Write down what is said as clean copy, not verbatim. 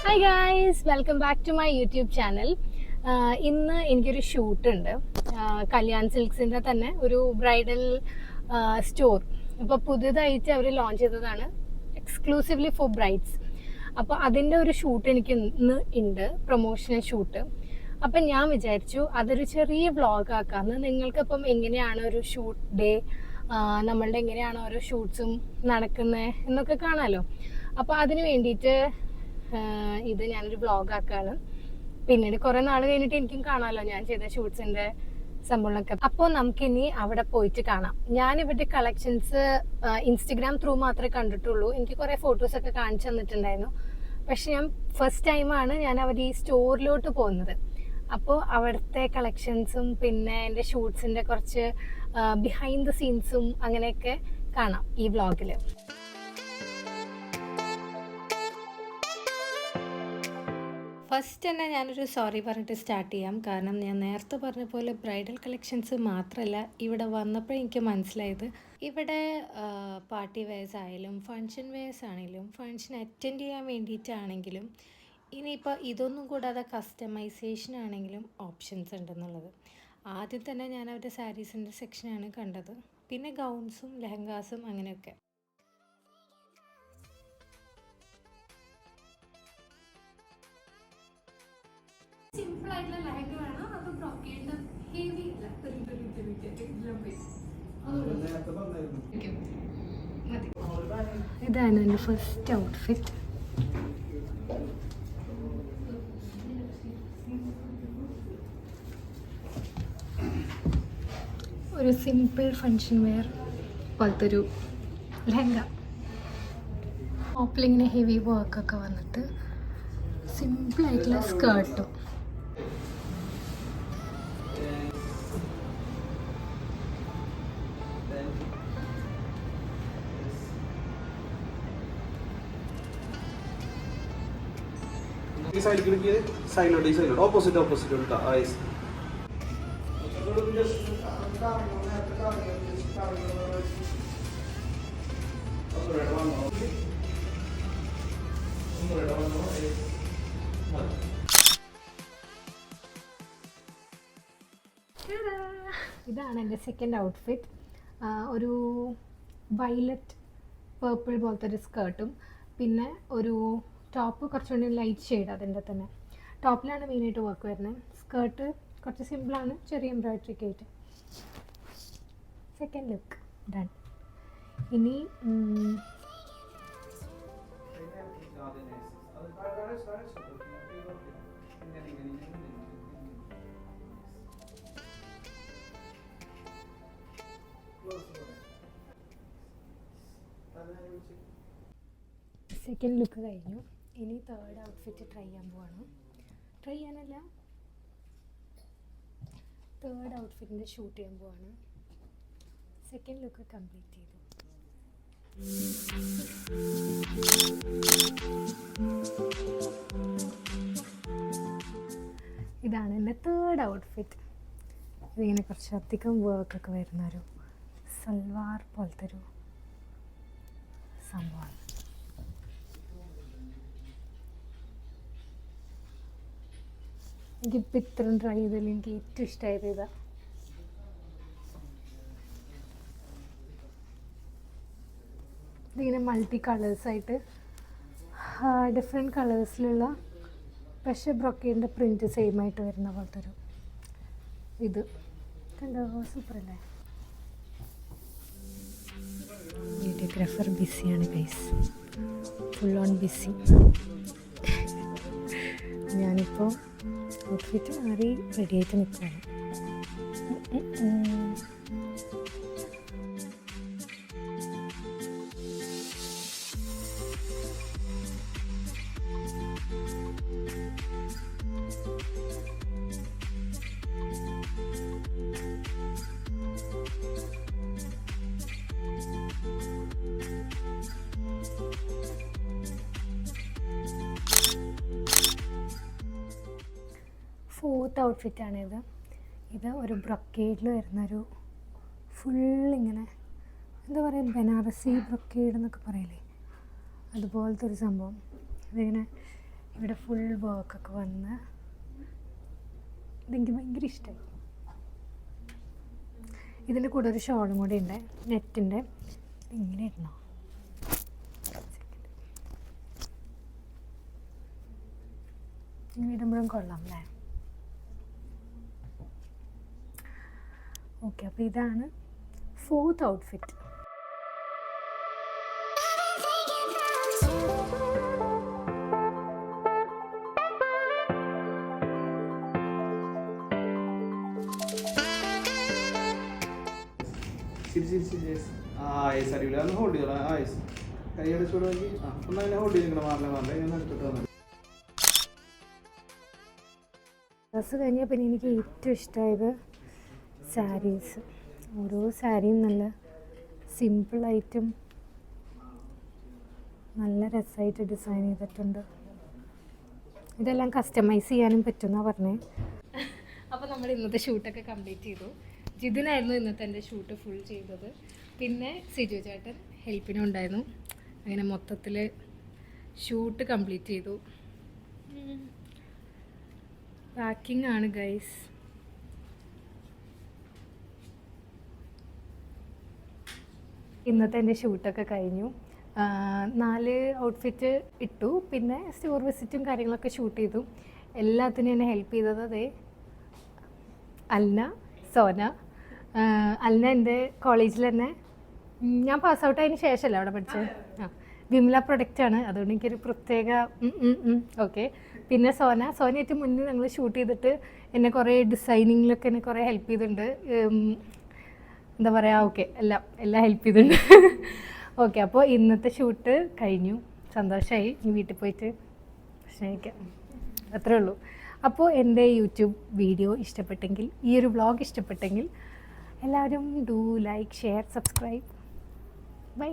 Hi guys, welcome back to my YouTube channel. ഇന്ന് എനിക്കൊരു ഷൂട്ടുണ്ട്. കല്യാൺ സിൽക്സിൻ്റെ തന്നെ ഒരു ബ്രൈഡൽ സ്റ്റോർ. അപ്പോൾ പുതിയതായിട്ട് അവർ ലോഞ്ച് ചെയ്തതാണ്, എക്സ്ക്ലൂസീവ്ലി ഫോർ ബ്രൈഡ്സ്. അപ്പോൾ അതിൻ്റെ ഒരു ഷൂട്ട് എനിക്ക് ഇന്ന് ഉണ്ട്, പ്രൊമോഷണൽ ഷൂട്ട്. അപ്പം ഞാൻ വിചാരിച്ചു അതൊരു ചെറിയ വ്ളോഗ് ആക്കാമെന്ന്. നിങ്ങൾക്കിപ്പം എങ്ങനെയാണ് ഒരു ഷൂട്ട് ഡേ, നമ്മളുടെ എങ്ങനെയാണ് ഓരോ ഷൂട്ട്സും നടക്കുന്നത് എന്നൊക്കെ കാണാമല്ലോ. അപ്പോൾ അതിന് വേണ്ടിയിട്ട് ഇത് ഞാനൊരു വ്ളോഗ് ആക്കാണ്. പിന്നീട് കുറെ നാൾ കഴിഞ്ഞിട്ട് എനിക്കും കാണാമല്ലോ ഞാൻ ചെയ്ത ഷൂട്ട്സിന്റെ സംഭവങ്ങളൊക്കെ. അപ്പോൾ നമുക്കിനി അവിടെ പോയിട്ട് കാണാം. ഞാൻ ഇവരുടെ കളക്ഷൻസ് ഇൻസ്റ്റഗ്രാം ത്രൂ മാത്രമേ കണ്ടിട്ടുള്ളൂ. എനിക്ക് കുറെ ഫോട്ടോസ് ഒക്കെ കാണിച്ചു തന്നിട്ടുണ്ടായിരുന്നു. പക്ഷെ ഞാൻ ഫസ്റ്റ് ടൈമാണ് ഞാൻ അവർ ഈ സ്റ്റോറിലോട്ട് പോകുന്നത്. അപ്പോൾ അവിടുത്തെ കളക്ഷൻസും പിന്നെ എൻ്റെ ഷൂട്ട്സിൻ്റെ കുറച്ച് ബിഹൈൻഡ് ദ സീൻസും അങ്ങനെയൊക്കെ കാണാം ഈ വ്ളോഗിൽ. ഫസ്റ്റ് തന്നെ ഞാനൊരു സോറി പറഞ്ഞിട്ട് സ്റ്റാർട്ട് ചെയ്യാം. കാരണം ഞാൻ നേരത്തെ പറഞ്ഞ പോലെ ബ്രൈഡൽ കളക്ഷൻസ് മാത്രമല്ല, ഇവിടെ വന്നപ്പോൾ എനിക്ക് മനസ്സിലായത് ഇവിടെ പാർട്ടി വെയർസ് ആയാലും ഫങ്ഷൻ വെയർസ് ആണെങ്കിലും ഫങ്ഷൻ അറ്റൻഡ് ചെയ്യാൻ വേണ്ടിയിട്ടാണെങ്കിലും ഇനിയിപ്പോൾ ഇതൊന്നും കൂടാതെ കസ്റ്റമൈസേഷൻ ആണെങ്കിലും ഓപ്ഷൻസ് ഉണ്ടെന്നുള്ളത്. ആദ്യം തന്നെ ഞാൻ അവരുടെ സാരീസിൻ്റെ സെക്ഷനാണ് കണ്ടത്, പിന്നെ ഗൗൺസും ലെഹങ്കാസും അങ്ങനെയൊക്കെ. സിമ്പിൾ ആയിട്ടുള്ള ലെഹങ്ക വേണം, അത് ബ്രോക്കേഡ് ഹെവി ഇല്ല, ഇതാണ് എൻ്റെ ഫസ്റ്റ് ഔട്ട്ഫിറ്റ്. ഒരു സിമ്പിൾ ഫങ്ഷൻ വെയർ പോലത്തെ ഒരു ലെഹങ്ക. ടോപ്പിലിങ്ങനെ ഹെവി വർക്കൊക്കെ വന്നിട്ട് സിമ്പിൾ ആയിട്ടുള്ള സ്കേർട്ടും. side opposite ulta eyes ഇതാണ് എൻ്റെ സെക്കൻഡ് ഔട്ട്ഫിറ്റ്. ഒരു വയലറ്റ് പേർപ്പിൾ പോലത്തെ ഒരു സ്കേർട്ടും പിന്നെ ഒരു ടോപ്പ് കുറച്ചുകൂടി ലൈറ്റ് ഷെയ്ഡ്. അതിൻ്റെ തന്നെ ടോപ്പിലാണ് മെയിനായിട്ട് വർക്ക് വരുന്നത്. സ്കേർട്ട് കുറച്ച് സിമ്പിളാണ്, ചെറിയ എംബ്രോയിഡറി ഒക്കെ ആയിട്ട്. Second look done. ഇനി സെക്കൻഡ് ലുക്ക് കഴിഞ്ഞു. ഇനി തേർഡ് ഔട്ട്ഫിറ്റ് ട്രൈ ചെയ്യാൻ പോവാണ്. ട്രൈ ചെയ്യാനല്ല, തേർഡ് ഔട്ട്ഫിറ്റിൻ്റെ ഷൂട്ട് ചെയ്യാൻ പോവാണ്. സെക്കൻഡ് ലുക്ക് കംപ്ലീറ്റ് ചെയ്തു. ഇതാണ് എൻ്റെ തേർഡ് ഔട്ട്ഫിറ്റ്. ഇതിങ്ങനെ കുറച്ചധികം വർക്കൊക്കെ വരുന്നൊരു സൽവാർ പോലത്തെ ഒരു സംഭവമാണ്. എനിക്കിപ്പോൾ ഇത്രയും ട്രൈ ചെയ്തതിൽ എനിക്ക് ഏറ്റവും ഇഷ്ടമായത് ഇതാ. ഇതിങ്ങനെ മൾട്ടി കളേഴ്സായിട്ട് ഡിഫറെൻറ്റ് കളേഴ്സിലുള്ള പക്ഷേ ബ്രൊക്കേഡിൻ്റെ പ്രിൻറ്റ് സെയിം ആയിട്ട് വരുന്ന പോലത്തെ ഒരു ഇത് കണ്ടോ, സൂപ്പറല്ലേ. വീഡിയോഗ്രാഫർ ബിസിയാണ് ഗൈസ്, ഫുൾ ഓൺ ബിസി. ഞാനിപ്പോൾ ഔട്ട്ഫിറ്റ് മാറി റെഡി ആയിട്ട് നിൽക്കുകയാണ്. ഫോർത്ത് ഔട്ട്ഫിറ്റാണിത്. ഇത് ഒരു ബ്രൊക്കേഡിൽ വരുന്നൊരു ഫുള്ളിങ്ങനെ എന്താ പറയുക, ബനാറസി ബ്രൊക്കേഡ് എന്നൊക്കെ പറയില്ലേ, അതുപോലത്തെ ഒരു സംഭവം. ഇതിങ്ങനെ ഇവിടെ ഫുൾ വർക്കൊക്കെ വന്ന് ഇതെനിക്ക് ഭയങ്കര ഇഷ്ടമായി. ഇതിൻ്റെ കൂടെ ഒരു ഷോളും കൂടി ഉണ്ട് നെറ്റിൻ്റെ. ഇങ്ങനെ ഇടണോ? ഇങ്ങനെ ഇടുമ്പോഴും കൊള്ളാം അല്ലേ? ഓക്കെ, അപ്പോൾ ഇതാണ് 4th ഔട്ട്ഫിറ്റ്. അറിയില്ല, ഒന്ന് ഹോൾഡ് ചെയ്തോളാം. കൈയുടെ ചൂടാക്കി ഒന്ന് അതിനെ ഹോൾഡ് ചെയ്തിങ്ങനെ മാറില്ല ഞാൻ എടുത്തിട്ട് വന്നത്. ഡ്രസ്സ് കഴിഞ്ഞാൽ പിന്നെ എനിക്ക് ഏറ്റവും ഇഷ്ടമായത് സാരീസ്. ഓരോ സാരിയും നല്ല സിമ്പിളായിട്ടും നല്ല രസമായിട്ട് ഡിസൈൻ ചെയ്തിട്ടുണ്ട്. ഇതെല്ലാം കസ്റ്റമൈസ് ചെയ്യാനും പറ്റുമെന്നാണ് പറഞ്ഞത്. അപ്പോൾ നമ്മൾ ഇന്നത്തെ ഷൂട്ടൊക്കെ കംപ്ലീറ്റ് ചെയ്തു. ജിതിനായിരുന്നു ഇന്നത്തെ എൻ്റെ ഷൂട്ട് ഫുൾ ചെയ്തത്. പിന്നെ സിജു ചേട്ടൻ ഹെൽപ്പിനും ഉണ്ടായിരുന്നു. അങ്ങനെ മൊത്തത്തിൽ ഷൂട്ട് കംപ്ലീറ്റ് ചെയ്തു. പാക്കിംഗ് ആണ് ഗൈസ്. ഇന്നത്തെ എൻ്റെ ഷൂട്ടൊക്കെ കഴിഞ്ഞു. 4 ഔട്ട്ഫിറ്റ് ഇട്ടു. പിന്നെ സ്റ്റോർ വിസിറ്റും കാര്യങ്ങളൊക്കെ ഷൂട്ട് ചെയ്തു. എല്ലാത്തിനും എന്നെ ഹെൽപ്പ് ചെയ്തത് അതേ അൽന, സോന. അൽന എൻ്റെ കോളേജിൽ തന്നെ ഞാൻ പാസ് ഔട്ട് ആയതിന് ശേഷമല്ല അവിടെ പഠിച്ചത്. വിമല പ്രൊഡക്റ്റാണ്, അതുകൊണ്ട് എനിക്കൊരു പ്രത്യേക ഓക്കെ. പിന്നെ സോന ഏറ്റവും മുന്നേ ഞങ്ങൾ ഷൂട്ട് ചെയ്തിട്ട് എന്നെ കുറേ ഡിസൈനിങ്ങിലൊക്കെ എന്നെ കുറേ ഹെൽപ്പ് ചെയ്തിട്ടുണ്ട്. എന്താ പറയുക, ഓക്കെ, എല്ലാം ഹെൽപ്പ് ചെയ്തിട്ടുണ്ട്. ഓക്കെ, അപ്പോൾ ഇന്നത്തെ ഷൂട്ട് കഴിഞ്ഞു. സന്തോഷമായി. ഇനി വീട്ടിൽ പോയിട്ട് ഭക്ഷണം കഴിക്കാം. അത്രേ ഉള്ളൂ. അപ്പോൾ എൻ്റെ യൂട്യൂബ് വീഡിയോ ഇഷ്ടപ്പെട്ടെങ്കിൽ, ഈ ഒരു വ്ളോഗ് ഇഷ്ടപ്പെട്ടെങ്കിൽ എല്ലാവരും do like, share, subscribe. By.